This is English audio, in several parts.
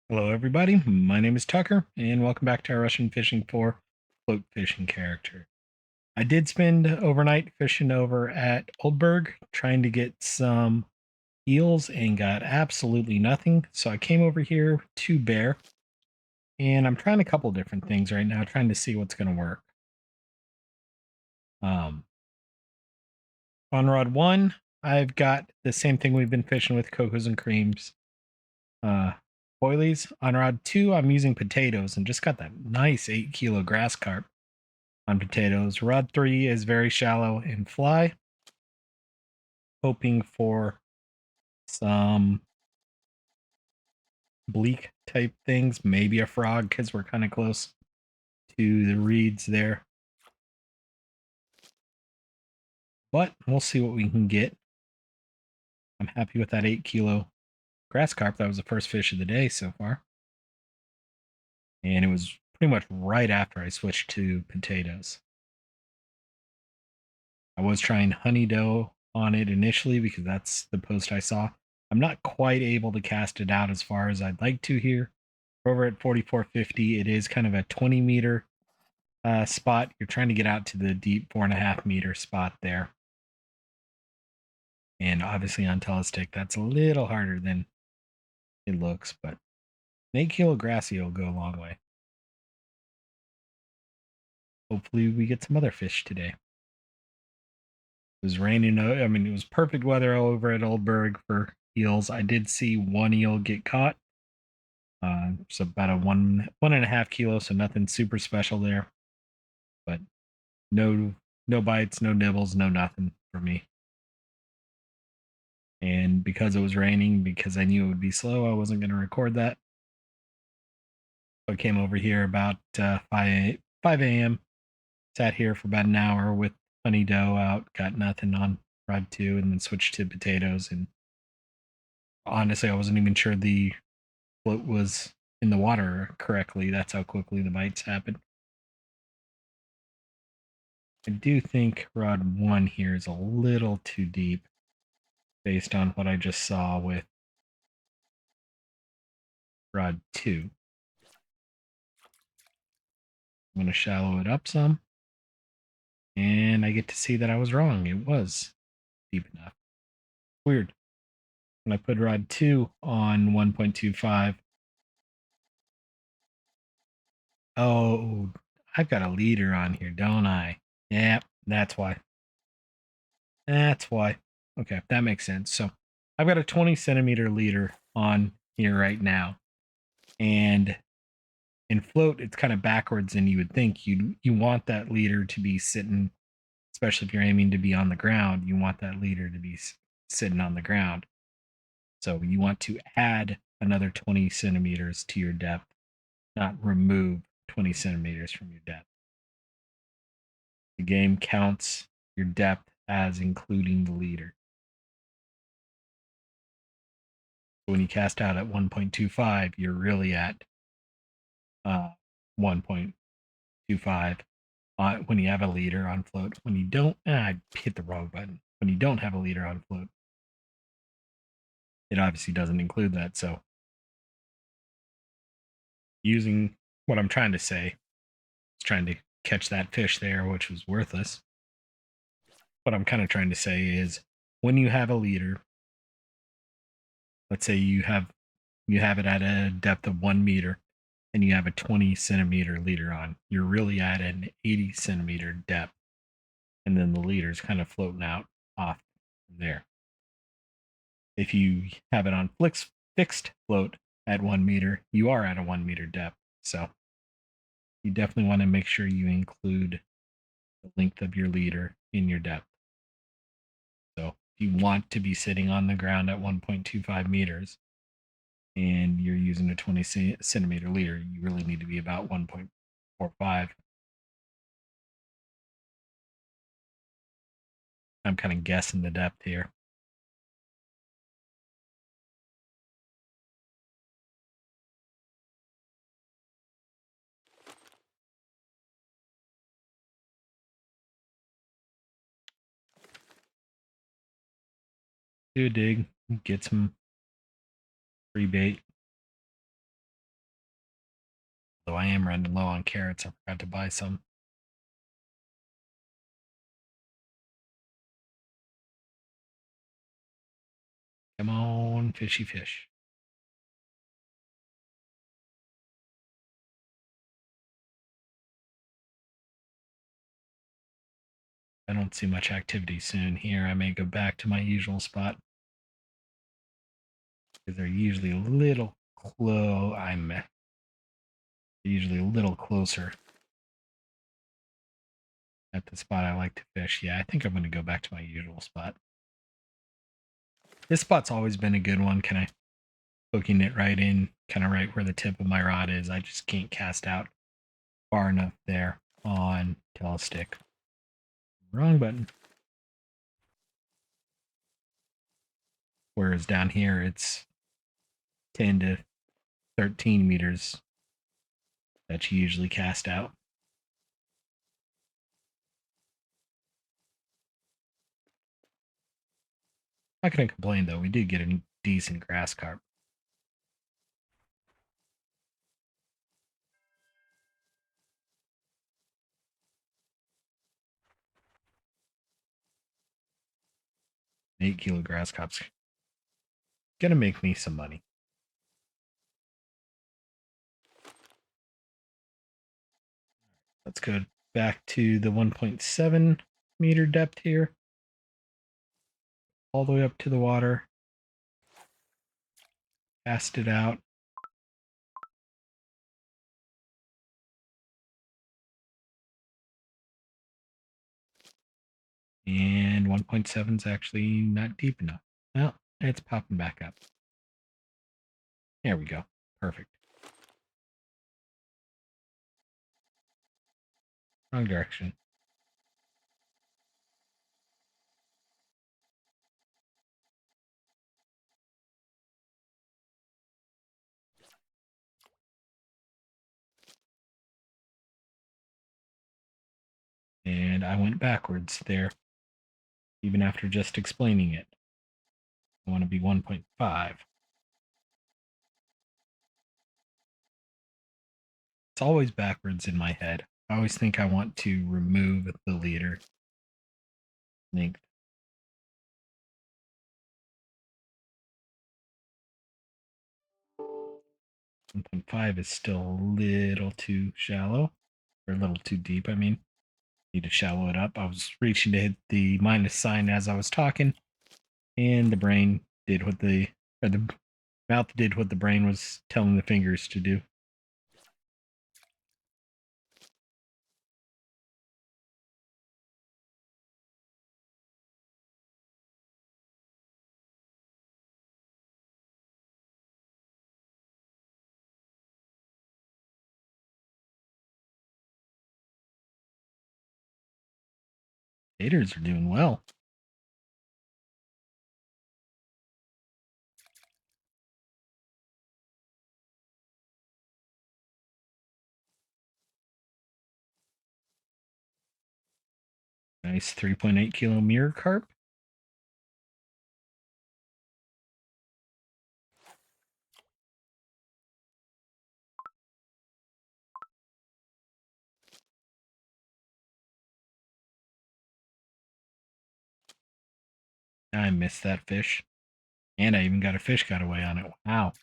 Hello, everybody. My name is Tucker, and welcome back to our Russian Fishing for float fishing character. I did spend overnight fishing over at Oldberg trying to get some eels and got absolutely nothing. So I came over here to Bear, and I'm trying a couple different things right now, trying to see what's going to work. Um, on rod one, I've got the same thing we've been fishing with cocos and creams. Boilies. On rod two, I'm using potatoes and just got that nice 8 kilo grass carp on potatoes. Rod three is very shallow and fly, hoping for some bleak type things, maybe a frog because we're kind of close to the reeds there. But we'll see what we can get. I'm happy with that 8 kilo grass carp. That was the first fish of the day so far. And it was pretty much right after I switched to potatoes. I was trying honey dough on it initially because that's the post I saw. I'm not quite able to cast it out as far as I'd like to here. Over at 4450, it is kind of a 20 meter spot. You're trying to get out to the deep 4.5 meter spot there. And obviously on telestick, that's a little harder than it looks, but an 8 kilo grassy will go a long way. Hopefully we get some other fish today. It was raining. I mean, it was perfect weather all over at Oldberg for eels. I did see one eel get caught. It's about a 1.5 kilo, so nothing super special there. But no bites, no nibbles, no nothing for me. And because it was raining, because I knew it would be slow, I wasn't going to record that. So I came over here about 5 a.m. Sat here for about an hour with honey dough out, got nothing on rod two, and then switched to potatoes. And honestly, I wasn't even sure the float was in the water correctly. That's how quickly the bites happen. I do think rod one here is a little too deep based on what I just saw with rod two. I'm going to shallow it up some, and I get to see that I was wrong. It was deep enough. Weird. When I put rod two on 1.25, oh, I've got a leader on here, don't I? Yeah, that's why. That's why. Okay, that makes sense. So I've got a 20 centimeter leader on here right now. And in float, it's kind of backwards than you would think. You want that leader to be sitting, especially if you're aiming to be on the ground, you want that leader to be sitting on the ground. So you want to add another 20 centimeters to your depth, not remove 20 centimeters from your depth. The game counts your depth as including the leader. So when you cast out at 1.25, you're really at 1.25 when you have a leader on float. When you don't, I hit the wrong button. When you don't have a leader on float, it obviously doesn't include that. So using what I'm trying to say, trying to catch that fish there, which was worthless. What I'm kind of trying to say is when you have a leader, let's say you have it at a depth of 1 meter and you have a 20 centimeter leader on, you're really at an 80 centimeter depth. And then the leader's kind of floating out off there. If you have it on fixed float at 1 meter, you are at a 1 meter depth. So you definitely want to make sure you include the length of your leader in your depth. So if you want to be sitting on the ground at 1.25 meters and you're using a 20 centimeter leader, you really need to be about 1.45. I'm kind of guessing the depth here. Do a dig, get some free bait. Though I am running low on carrots, I forgot to buy some. Come on, fishy fish. I don't see much activity soon here. I may go back to my usual spot because they're usually a little close. I'm usually a little closer at the spot I like to fish. Yeah, I think I'm going to go back to my usual spot. This spot's always been a good one. Kind of hooking it right in, kind of right where the tip of my rod is. I just can't cast out far enough there on telestick. Wrong button. Whereas down here, it's 10 to 13 meters that you usually cast out. Not going to complain though. We did get a decent grass carp. An 8 kilo grass carp's gonna make me some money. Let's go back to the 1.7 meter depth here, all the way up to the water. Cast it out. And 1.7 is actually not deep enough. Well, it's popping back up. There we go. Perfect. Wrong direction. And I went backwards there, even after just explaining it. I want to be 1.5. It's always backwards in my head. I always think I want to remove the leader length. 1.5 is still a little too shallow, or a little too deep, I mean. Need to shallow it up. I was reaching to hit the minus sign as I was talking, and the brain did what the mouth did what the brain was telling the fingers to do. Taters are doing well. Nice 3.8 kilo mirror carp. I missed that fish. And I even got a fish got away on it. Wow.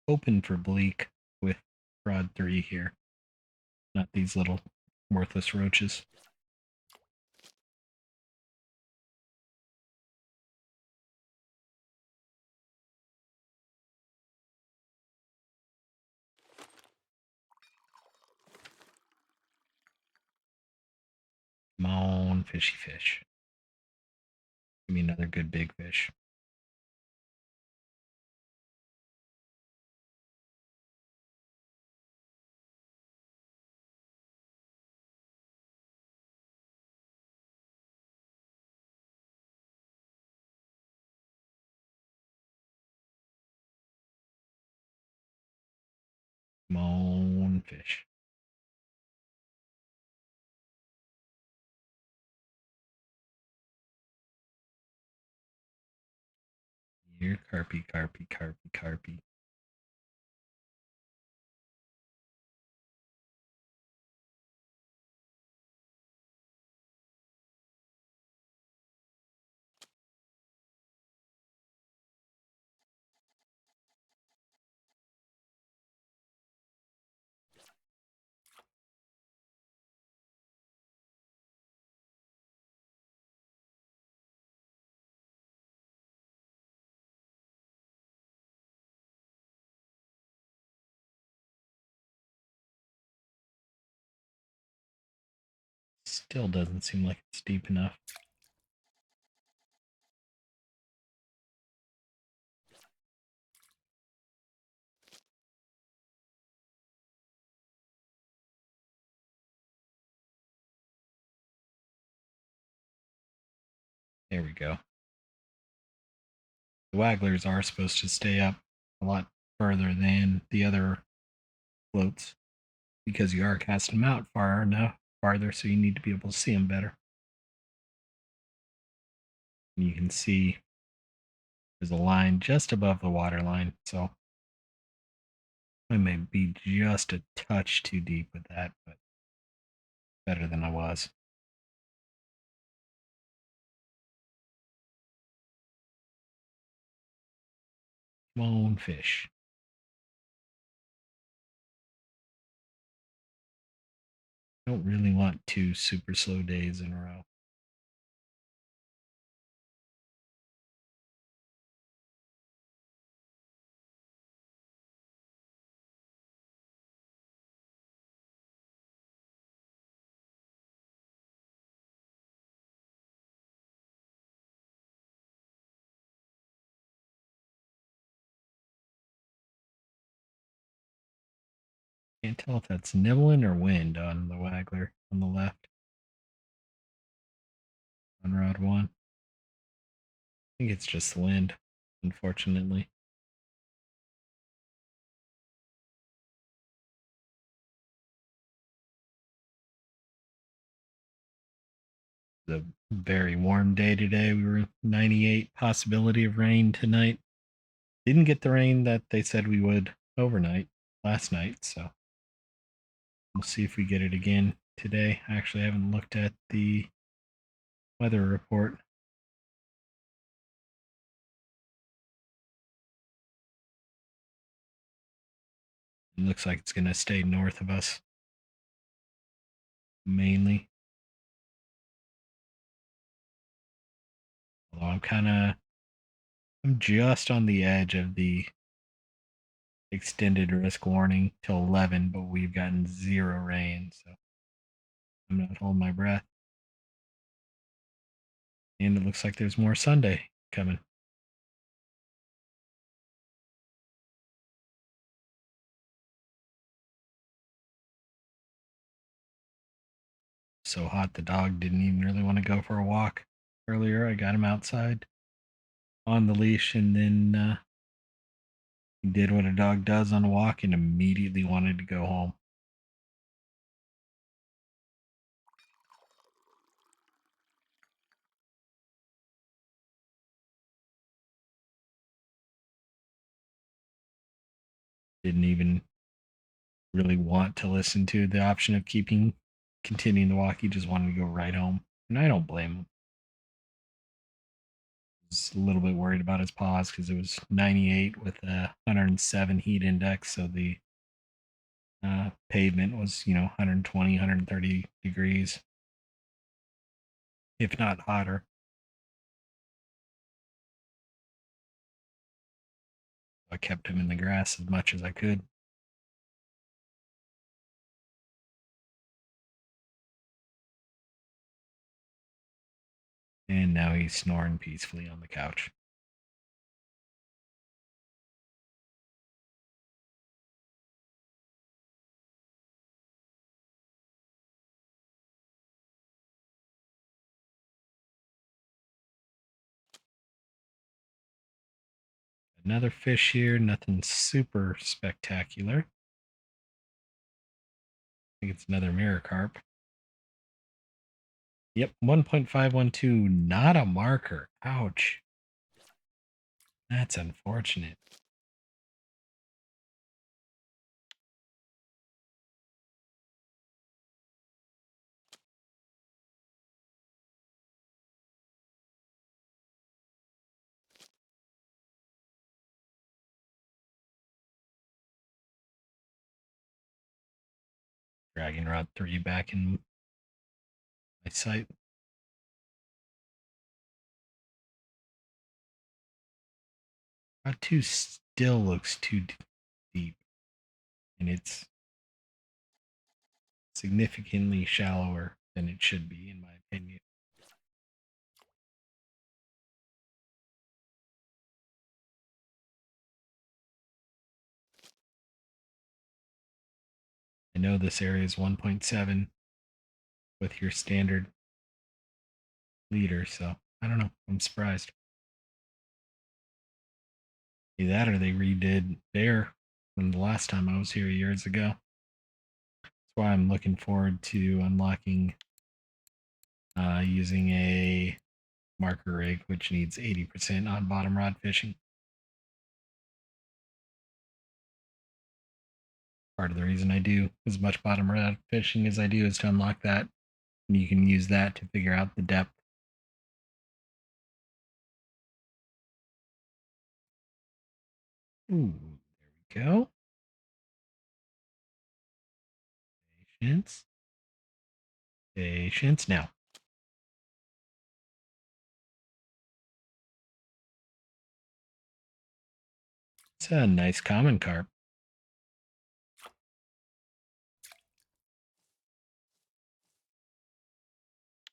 Open for bleak with rod 3 here. Not these little worthless roaches. Come on, fishy fish. Give me another good big fish. Come on, fish. Here, carpy, carpy, carpy, carpy. Still doesn't seem like it's deep enough. There we go. The wagglers are supposed to stay up a lot further than the other floats because you are casting them out far enough farther, so you need to be able to see them better. And you can see there's a line just above the water line, so I may be just a touch too deep with that, but better than I was. Come on, fish. I don't really want 2 super slow days in a row. Can't tell if that's nibbling or wind on the waggler on the left on rod 1. I think it's just wind, unfortunately. It's a very warm day today. We were 98 possibility of rain tonight. Didn't get the rain that they said we would overnight last night, so we'll see if we get it again today. I actually haven't looked at the weather report. It looks like it's going to stay north of us mainly. Although I'm just on the edge of the extended risk warning till 11, but we've gotten 0 rain, so I'm not holding my breath. And it looks like there's more Sunday coming. So hot the dog didn't even really want to go for a walk earlier. I got him outside on the leash, and then he did what a dog does on a walk and immediately wanted to go home. Didn't even really want to listen to the option of continuing the walk. He just wanted to go right home, and I don't blame him. Was a little bit worried about his paws because it was 98 with a 107 heat index, so the pavement was 120, 130 degrees, if not hotter. I kept him in the grass as much as I could. And now he's snoring peacefully on the couch. Another fish here, nothing super spectacular. think it's another mirror carp. Yep, 1.512, not a marker. Ouch. That's unfortunate. Dragon Rod 3 back in my sight. Rod 2 still looks too deep, and it's significantly shallower than it should be, in my opinion. I know this area is 1.7 with your standard leader, so I don't know. I'm surprised. Either that or they redid there from the last time I was here years ago. That's why I'm looking forward to unlocking using a marker rig, which needs 80% on bottom rod fishing. Part of the reason I do as much bottom rod fishing as I do is to unlock that. And you can use that to figure out the depth. Ooh, there we go. Patience. Patience now. It's a nice common carp.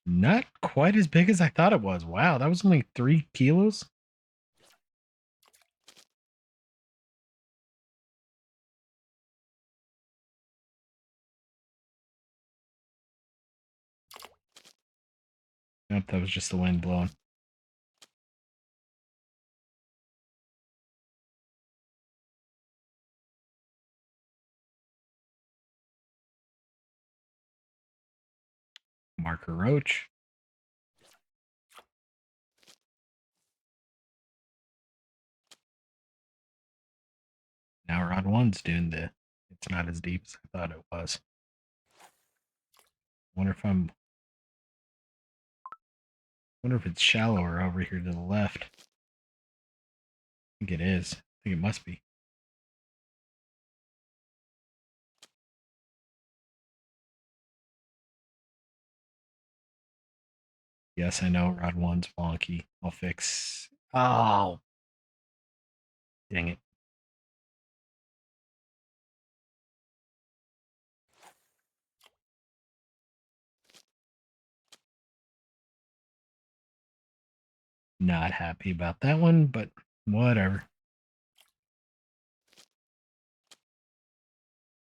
Not quite as big as I thought it was. Wow, that was only 3 kilos. Nope, that was just the wind blowing. Marker roach. Now rod one's doing the. It's not as deep as I thought it was. Wonder if I'm. Wonder if it's shallower over here to the left. I think it is. I think it must be. Yes, I know rod one's wonky. I'll fix. Oh, dang it. Not happy about that one, but whatever.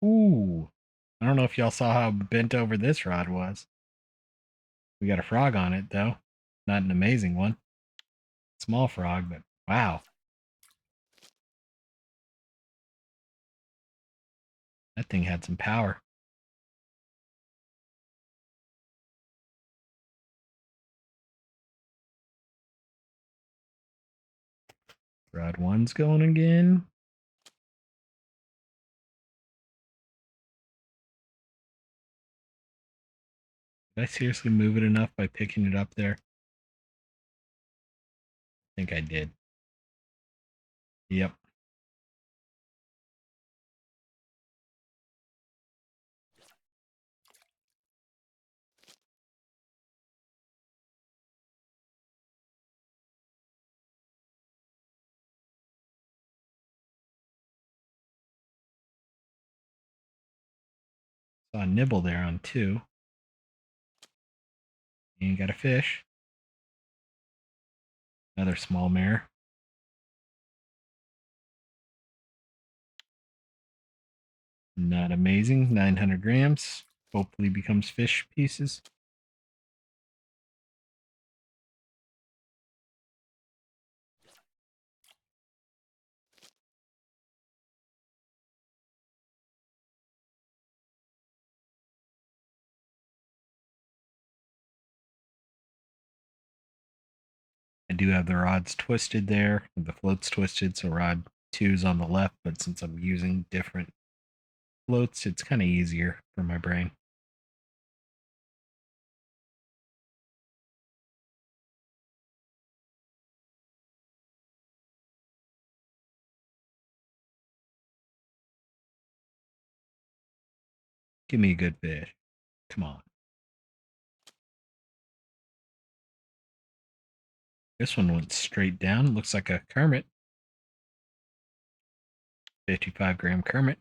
Ooh. I don't know if y'all saw how bent over this rod was. We got a frog on it, though. Not an amazing one. Small frog, but wow. That thing had some power. Rod one's going again. Did I seriously move it enough by picking it up there? I think I did. Yep. Saw a nibble there on 2. And got a fish. Another small mare. Not amazing. 900 grams. Hopefully becomes fish pieces. I do have the rods twisted there, the floats twisted, so rod 2 is on the left, but since I'm using different floats, it's kind of easier for my brain. Give me a good fish. Come on. This one went straight down. Looks like a Kermit. 55-gram Kermit.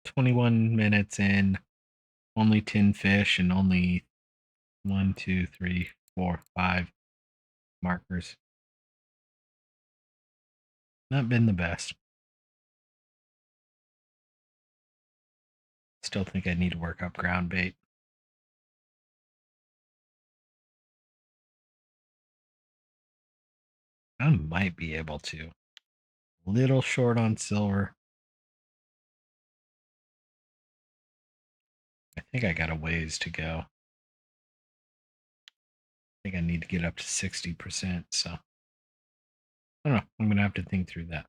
"21 minutes in, only 10 fish, and only 1, 2, 3, 4, 5 markers. Not been the best. Still think I need to work up ground bait. I might be able to. Little short on silver. I think I got a ways to go. I think I need to get up to 60%, so I don't know. I'm going to have to think through that.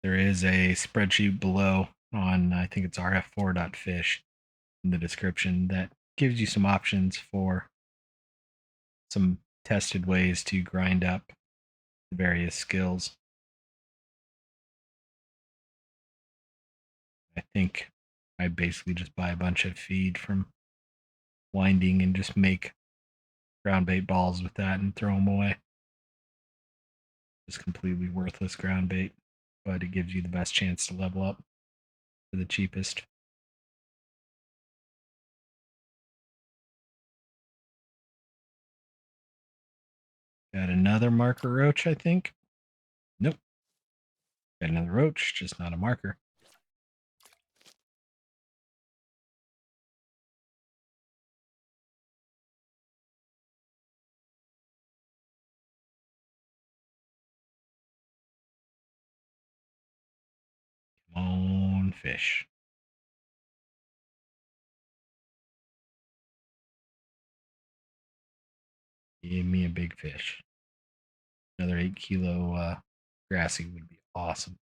There is a spreadsheet below on, I think it's rf4.fish in the description that gives you some options for some tested ways to grind up the various skills. I think I basically just buy a bunch of feed from Winding and just make ground bait balls with that and throw them away. It's completely worthless ground bait, but it gives you the best chance to level up for the cheapest. Got another marker roach, I think. Nope. Got another roach, just not a marker. Come on, fish. Give me a big fish. Another 8 kilo grassy would be awesome.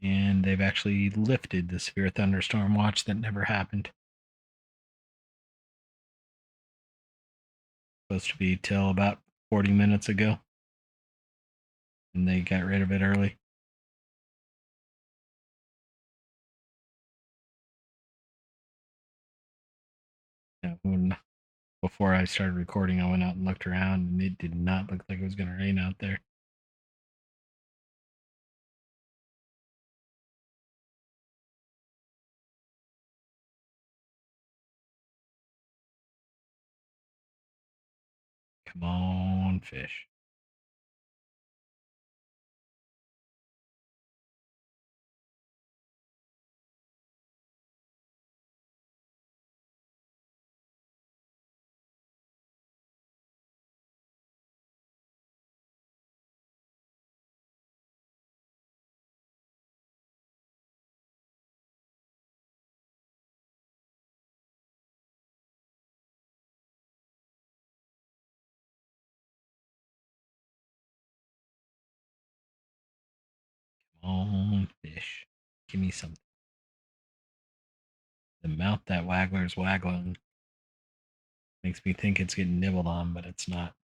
And they've actually lifted the severe thunderstorm watch that never happened. Supposed to be till about 40 minutes ago. And they got rid of it early. Yeah, before I started recording, I went out and looked around, and it did not look like it was going to rain out there. Come on, fish. Come on, fish. Give me something. The mouth that waggler's waggling makes me think it's getting nibbled on, but it's not.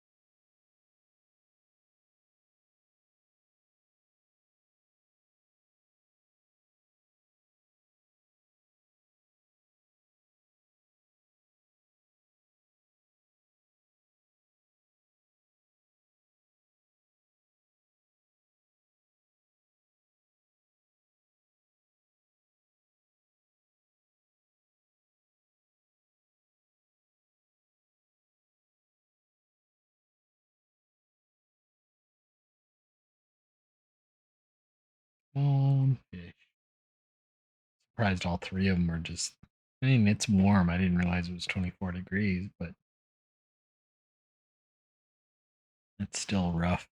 Fish. Surprised all three of them are just. I mean, it's warm. I didn't realize it was 24 degrees, but it's still rough.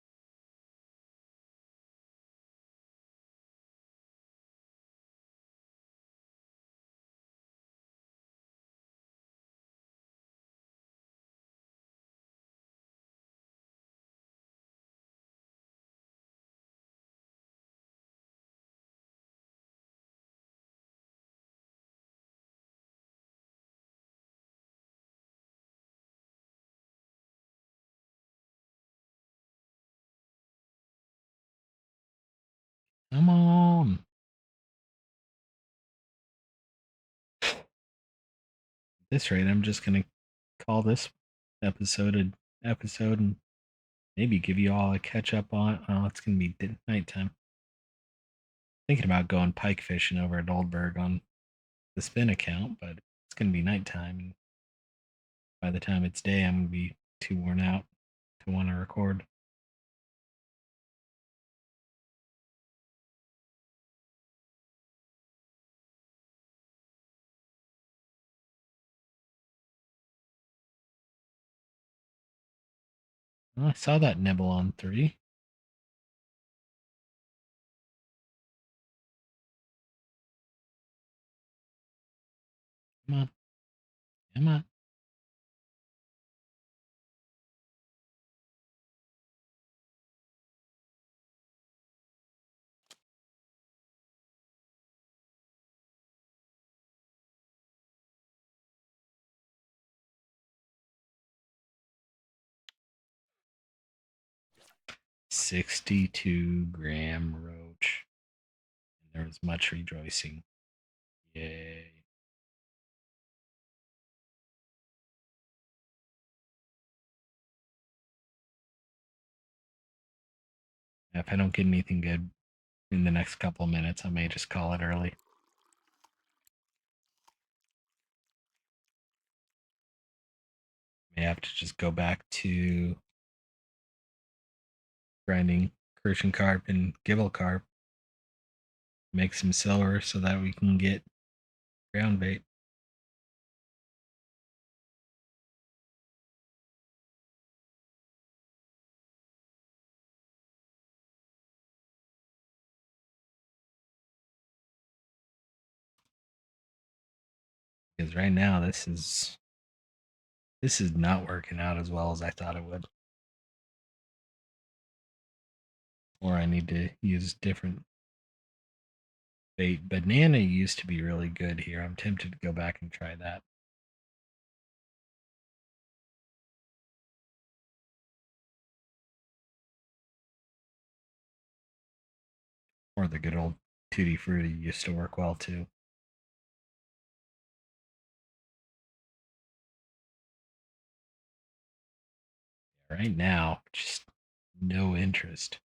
Come on. At this rate, I'm just gonna call this episode and maybe give you all a catch up on. Oh, it's gonna be nighttime. Thinking about going pike fishing over at Oldberg on the spin account, but it's gonna be nighttime, and by the time it's day, I'm gonna be too worn out to want to record. Well, I saw that nibble on 3. Come on, come on. $62 roach. And there was much rejoicing. Yay. If I don't get anything good in the next couple of minutes, I may just call it early. May have to just go back to grinding Crucian carp and Gibble carp. Make some silver so that we can get ground bait. Because right now this is not working out as well as I thought it would. Or I need to use different bait. Banana used to be really good here. I'm tempted to go back and try that. Or the good old Tutti Frutti used to work well too. Right now, just no interest.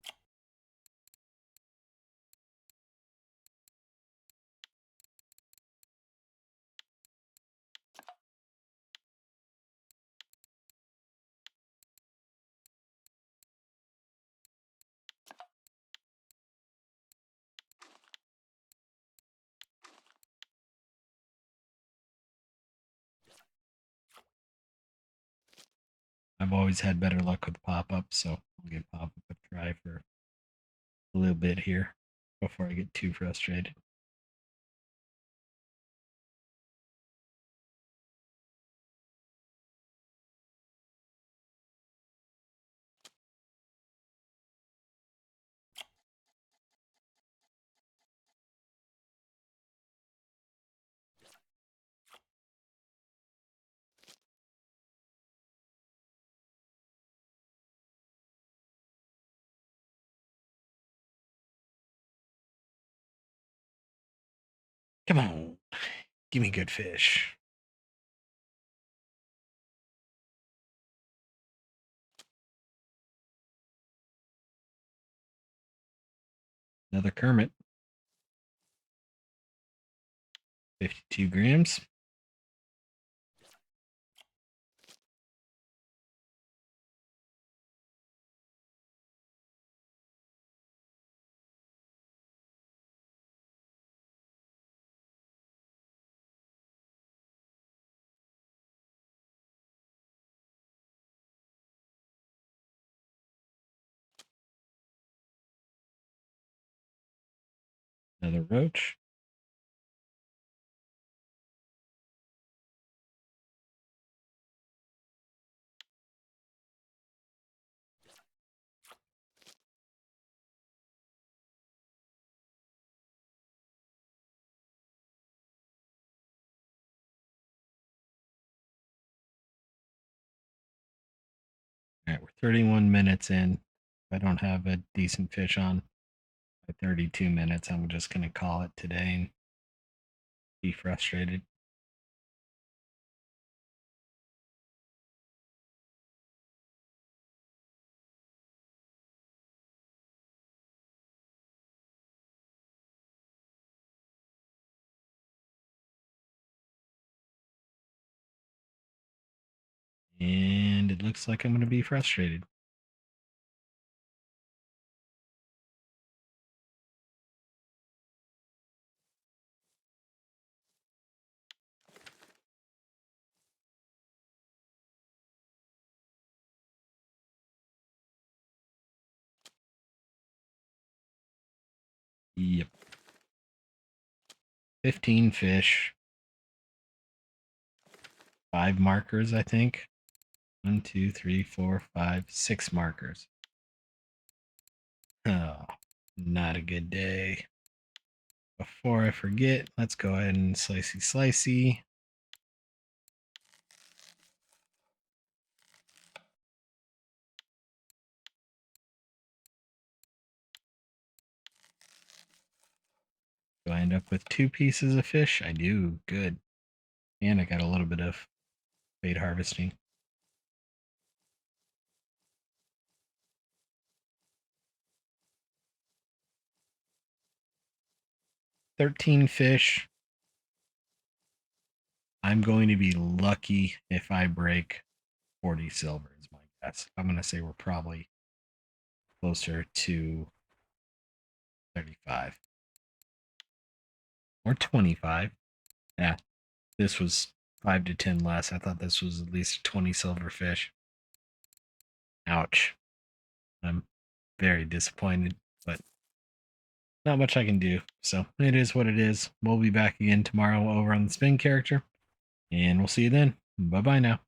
I've always had better luck with pop-ups, so I'll give pop-up a try for a little bit here before I get too frustrated. Come on, give me good fish. Another Kermit. 52 grams. Another roach. All right, we're 31 minutes in. If I don't have a decent fish on by 32 minutes, I'm just going to call it today and be frustrated. And it looks like I'm going to be frustrated. Yep. 15 fish. 5 markers, I think. 1, 2, 3, 4, 5, 6 markers. Oh, not a good day. Before I forget, let's go ahead and slicey. Do I end up with 2 pieces of fish? I do. Good. And I got a little bit of bait harvesting. 13 fish. I'm going to be lucky if I break 40 silver is my guess. I'm going to say we're probably closer to 35 or 25. Yeah, this was 5 to 10 less. I thought this was at least 20 silver fish. Ouch. I'm very disappointed, but not much I can do. So it is what it is. We'll be back again tomorrow over on the spin character, and we'll see you then. Bye bye now.